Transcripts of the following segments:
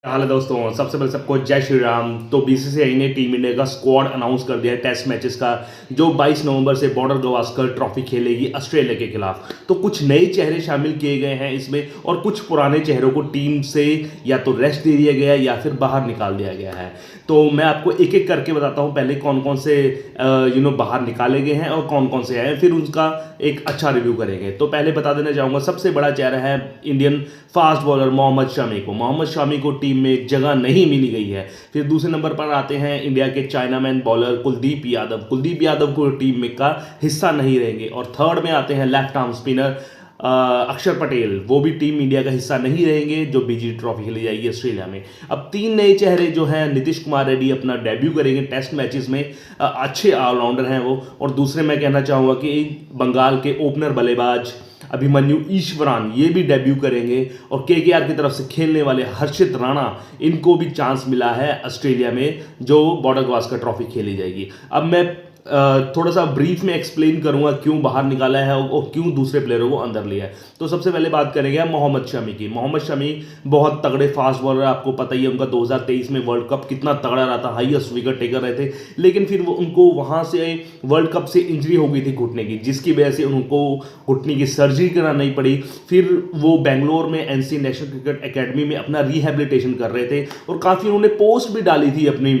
हाल है दोस्तों। सबसे पहले सबको जय श्री राम। तो बीसीसीआई ने टीम इंडिया का स्क्वाड अनाउंस कर दिया है टेस्ट मैचेस का, जो 22 नवंबर से बॉर्डर गवास्कर ट्रॉफी खेलेगी ऑस्ट्रेलिया के खिलाफ। तो कुछ नए चेहरे शामिल किए गए हैं इसमें, और कुछ पुराने चेहरों को टीम से या तो रेस्ट दे दिया गया है या फिर बाहर निकाल दिया गया है। तो मैं आपको एक एक करके बताता हूँ, पहले कौन कौन से बाहर निकाले गए हैं और कौन कौन से हैं, फिर उनका एक अच्छा रिव्यू करेंगे। तो पहले बता देना चाहूँगा, सबसे बड़ा चेहरा है Indian fast bowler Mohammed Shami को। मोहम्मद शमी को टीम में जगह नहीं मिली गई है। फिर दूसरे नंबर पर आते हैं इंडिया के चाइनामैन बॉलर कुलदीप यादव। कुलदीप यादव को टीम में का हिस्सा नहीं रहेंगे। और थर्ड में आते हैं लेफ्ट आर्म स्पिनर अक्षर पटेल, वो भी टीम इंडिया का हिस्सा नहीं रहेंगे, जो बीजी ट्रॉफी खेली जाएगी ऑस्ट्रेलिया में। अब तीन नए चेहरे जो हैं, नीतीश कुमार रेड्डी अपना डेब्यू करेंगे टेस्ट मैचेस में। अच्छे ऑलराउंडर हैं वो। और दूसरे मैं कहना चाहूँगा कि बंगाल के ओपनर बल्लेबाज अभिमन्यु ईश्वरान, ये भी डेब्यू करेंगे। और केकेआर की तरफ से खेलने वाले हर्षित राणा, इनको भी चांस मिला है ऑस्ट्रेलिया में, जो बॉर्डर गवास्कर ट्रॉफी खेली जाएगी। अब मैं थोड़ा सा ब्रीफ में एक्सप्लेन करूंगा क्यों बाहर निकाला है और क्यों दूसरे प्लेयरों को अंदर लिया है। तो सबसे पहले बात करेंगे मोहम्मद शमी की। मोहम्मद शमी बहुत तगड़े फास्ट बॉलर, आपको पता ही है उनका 2023 में वर्ल्ड कप कितना तगड़ा रहा था, हाईएस्ट विकेट टेकर रहे थे। लेकिन फिर उनको वहां से वर्ल्ड कप से इंजरी हो गई थी घुटने की, जिसकी वजह से उनको घुटने की सर्जरी करानी पड़ी। फिर वो बेंगलोर में एनसी नेशनल क्रिकेट एकेडमी में अपना रिहेबिलिटेशन कर रहे थे, और काफ़ी उन्होंने पोस्ट भी डाली थी अपनी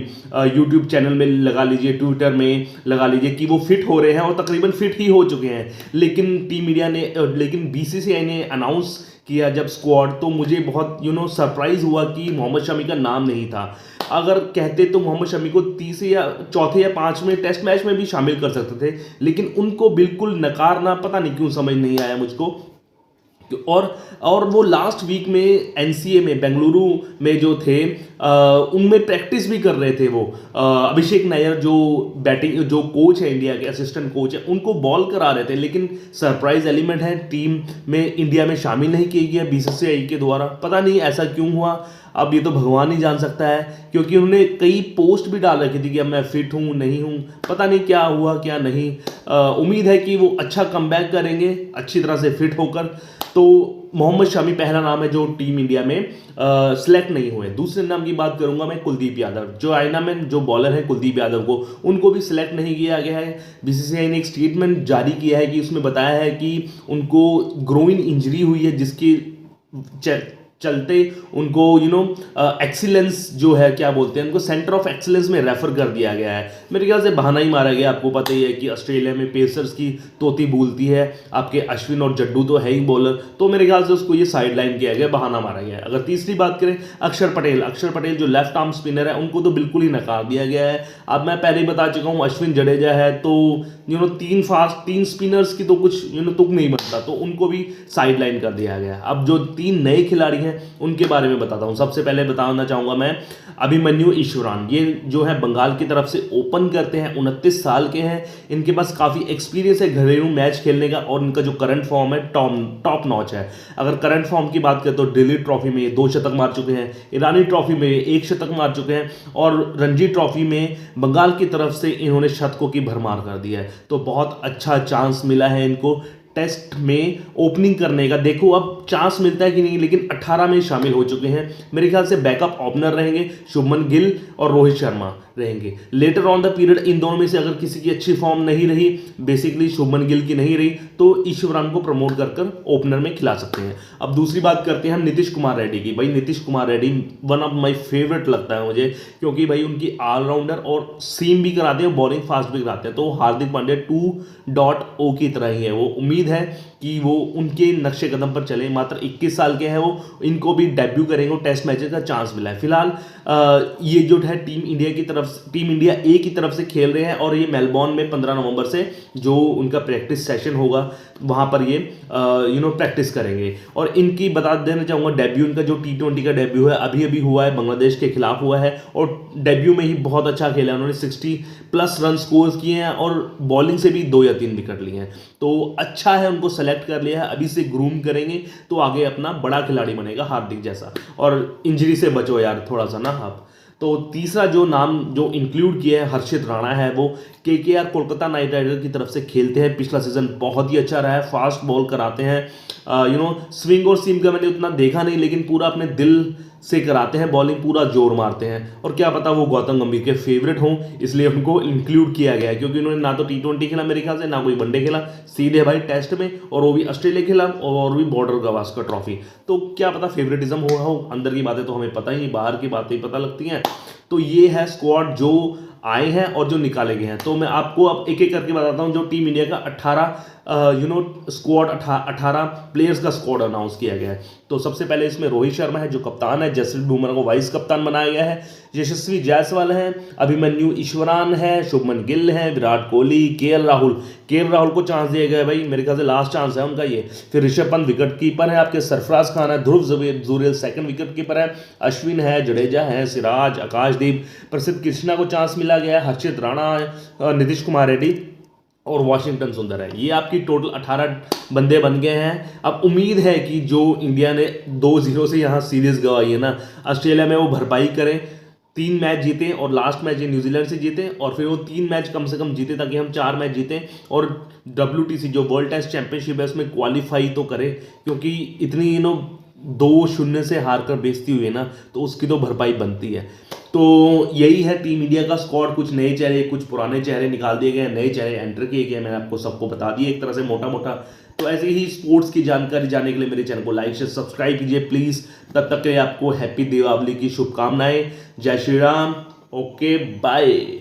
यूट्यूब चैनल में, लगा लीजिए ट्विटर में लगा लीजिए, कि वो फिट हो रहे हैं, और तकरीबन फिट ही हो चुके हैं। लेकिन टीम इंडिया ने लेकिन बीसीसीआई ने अनाउंस किया जब स्क्वाड, तो मुझे बहुत सरप्राइज हुआ कि मोहम्मद शमी का नाम नहीं था। अगर कहते तो मोहम्मद शमी को तीसरे या चौथे या पांचवें टेस्ट मैच में भी शामिल कर सकते थे, लेकिन उनको बिल्कुल नकारना पता नहीं क्यों समझ नहीं आया मुझको। और वो लास्ट वीक में एनसीए में बेंगलुरु में जो थे, उनमें प्रैक्टिस भी कर रहे थे वो। अभिषेक नायर जो बैटिंग जो कोच है, इंडिया के असिस्टेंट कोच है, उनको बॉल करा रहे थे। लेकिन सरप्राइज एलिमेंट है, टीम में इंडिया में शामिल नहीं किया गया बीसीसीआई के द्वारा। पता नहीं ऐसा क्यों हुआ, अब ये तो भगवान ही जान सकता है, क्योंकि उन्होंने कई पोस्ट भी डाल रखी थी कि अब मैं फिट हूँ नहीं हूँ, पता नहीं क्या हुआ क्या नहीं। उम्मीद है कि वो अच्छा कमबैक करेंगे अच्छी तरह से फिट होकर। तो मोहम्मद शमी पहला नाम है जो टीम इंडिया में सिलेक्ट नहीं हुए। दूसरे नाम की बात करूंगा मैं कुलदीप यादव, जो आइनामैन जो बॉलर है कुलदीप यादव को, उनको भी सिलेक्ट नहीं किया गया है। बीसीसीआई ने एक स्टेटमेंट जारी किया है कि उसमें बताया है कि उनको ग्रोइन इंजरी हुई है, जिसकी चलते उनको एक्सीलेंस जो है, क्या बोलते हैं उनको, सेंटर ऑफ एक्सीलेंस में रेफर कर दिया गया है। मेरे ख्याल से बहाना ही मारा गया। आपको पता ही है कि ऑस्ट्रेलिया में पेसर्स की तोती बोलती है, आपके अश्विन और जड्डू तो है ही बॉलर, तो मेरे ख्याल से उसको ये साइड लाइन किया गया, बहाना मारा गया है। अगर तीसरी बात करें अक्षर पटेल जो लेफ्ट आर्म स्पिनर है, उनको तो बिल्कुल ही नकार दिया गया है। अब मैं पहले ही बता चुका हूँ, अश्विन जडेजा है, तो तीन स्पिनर्स की तो कुछ तुक नहीं बनता, तो उनको भी साइड लाइन कर दिया गया। अब जो तीन नए खिलाड़ी हैं उनके बारे में बताता हूं। सबसे पहले बताना चाहूंगा मैं अभिमन्यु ईश्वरान, ये जो है बंगाल की तरफ से ओपन करते हैं, 29 साल के हैं। इनके पास काफी एक्सपीरियंस है घरेलू मैच खेलने का, और इनका जो करंट फॉर्म है टॉप नॉच है। अगर करंट फॉर्म की बात करें तो दिल्ली ट्रॉफी में 2 शतक मार चुके हैं, ईरानी ट्रॉफी में 1 शतक मार चुके हैं, और रणजी ट्रॉफी में बंगाल की तरफ से इन्होंने शतकों की भरमार कर दिया है। तो बहुत अच्छा चांस मिला है इनको टेस्ट में ओपनिंग करने का। देखो अब चांस मिलता है कि नहीं, लेकिन 18 में शामिल हो चुके हैं। मेरे ख्याल से बैकअप ओपनर रहेंगे शुभमन गिल और रोहित शर्मा रहेंगे। Later on the period in दोनों में से अगर किसी की अच्छी फॉर्म नहीं रही, बेसिकली शुभमन गिल की नहीं रही, तो ईश्वरान को प्रमोट कर ओपनर में खिला सकते हैं। अब दूसरी बात करते हैं हम नीतीश कुमार रेड्डी की। भाई Nitish Kumar Reddy one of my favourite लगता है मुझे, क्योंकि भाई उनकी ऑलराउंडर और सीम भी कराते हैं, बॉलिंग फास्ट भी कराते हैं। तो हार्दिक पांड्या 2.0 की तरह ही है वो। उम्मीद है कि वो उनके नक्शे कदम पर चले। मात्र 21 साल के हैं वो, इनको भी डेब्यू करेंगे, टेस्ट मैचेस का चांस मिला है। फिलहाल ये जो है टीम इंडिया ए की तरफ से खेल रहे हैं, और ये मेलबॉर्न में 15 नवंबर से जो उनका प्रैक्टिस सेशन होगा, वहां पर ये प्रैक्टिस करेंगे। और इनकी बता देना चाहूंगा, डेब्यू इनका जो T20 का डेब्यू है अभी हुआ है, बांग्लादेश के खिलाफ हुआ है, और डेब्यू में ही बहुत अच्छा खेला। उन्होंने 60+ रन स्कोर किए हैं, और बॉलिंग से भी 2 या 3 विकेट लिए हैं। तो अच्छा है, उनको सेलेक्ट कर लिया है, अभी से ग्रूम करेंगे तो आगे अपना बड़ा खिलाड़ी बनेगा हार्दिक जैसा। और इंजरी से बचो यार थोड़ा सा ना आप। तो तीसरा जो नाम जो इंक्लूड किया है हर्षित राणा है, वो केकेआर कोलकाता नाइट राइडर की तरफ से खेलते हैं। पिछला सीजन बहुत ही अच्छा रहा है, फास्ट बॉल कराते हैं। स्विंग और सीम का मैंने उतना देखा नहीं, लेकिन पूरा अपने दिल से कराते हैं बॉलिंग, पूरा जोर मारते हैं। और क्या पता वो गौतम गंभीर के फेवरेट हों, इसलिए उनको इंक्लूड किया गया है, क्योंकि उन्होंने ना तो T20 खेला मेरे ख्याल से, ना कोई वनडे खेला, सीधे भाई टेस्ट में, और वो भी ऑस्ट्रेलिया खेला, और भी बॉर्डर गवास्कर ट्रॉफी। तो क्या पता फेवरेटिज्म हुआ हो, अंदर की बातें तो हमें पता ही नहीं, बाहर की बातें ही पता लगती हैं। तो ये है स्क्वाड जो आए हैं और जो निकाले गए हैं। तो मैं आपको अब एक एक करके बताता हूँ। जो टीम इंडिया का 18 स्क्वाड 18 प्लेयर्स का स्क्वाड अनाउंस किया गया है। तो सबसे पहले इसमें रोहित शर्मा है जो कप्तान है, जसप्रीत बुमराह को वाइस कप्तान बनाया गया है, यशस्वी जायसवाल है, अभिमन्यु ईश्वरान है, शुभमन गिल है, विराट कोहली, केएल राहुल को चांस दिया गया है भाई, मेरे ख्याल से लास्ट चांस है उनका ये। फिर ऋषभ पंत विकेट कीपर है आपके, सरफराज खान है, ध्रुव जुरेल सेकंड विकेट कीपर है, अश्विन है, जडेजा है, सिराज, आकाशदीप, प्रसिद्ध कृष्णा को चांस मिला गया है, हर्षित राणा, नीतीश कुमार रेड्डी और वाशिंगटन सुंदर है। ये आपकी टोटल 18 बंदे बन गए हैं। अब उम्मीद है कि जो इंडिया ने 2-0 से यहाँ सीरीज गंवाई है ना ऑस्ट्रेलिया में, वो भरपाई करें, 3 मैच जीते और लास्ट मैच ये न्यूजीलैंड से जीते, और फिर वो 3 मैच कम से कम जीते ताकि हम 4 मैच जीतें, और WTC जो वर्ल्ड टेस्ट चैंपियनशिप है उसमें क्वालिफाई तो करें, क्योंकि इतनी 2-0 से हार कर बेइज्जती हुई है ना, तो उसकी तो भरपाई बनती है। तो यही है टीम इंडिया का स्क्वाड। कुछ नए चेहरे, कुछ पुराने चेहरे निकाल दिए गए, नए चेहरे एंटर किए गए, मैंने आपको सबको बता दिया एक तरह से मोटा मोटा। तो ऐसे ही स्पोर्ट्स की जानकारी जानने के लिए मेरे चैनल को लाइक से सब्सक्राइब कीजिए प्लीज़। तब तक के लिए आपको हैप्पी दीपावली की शुभकामनाएं। जय श्री राम। Okay bye.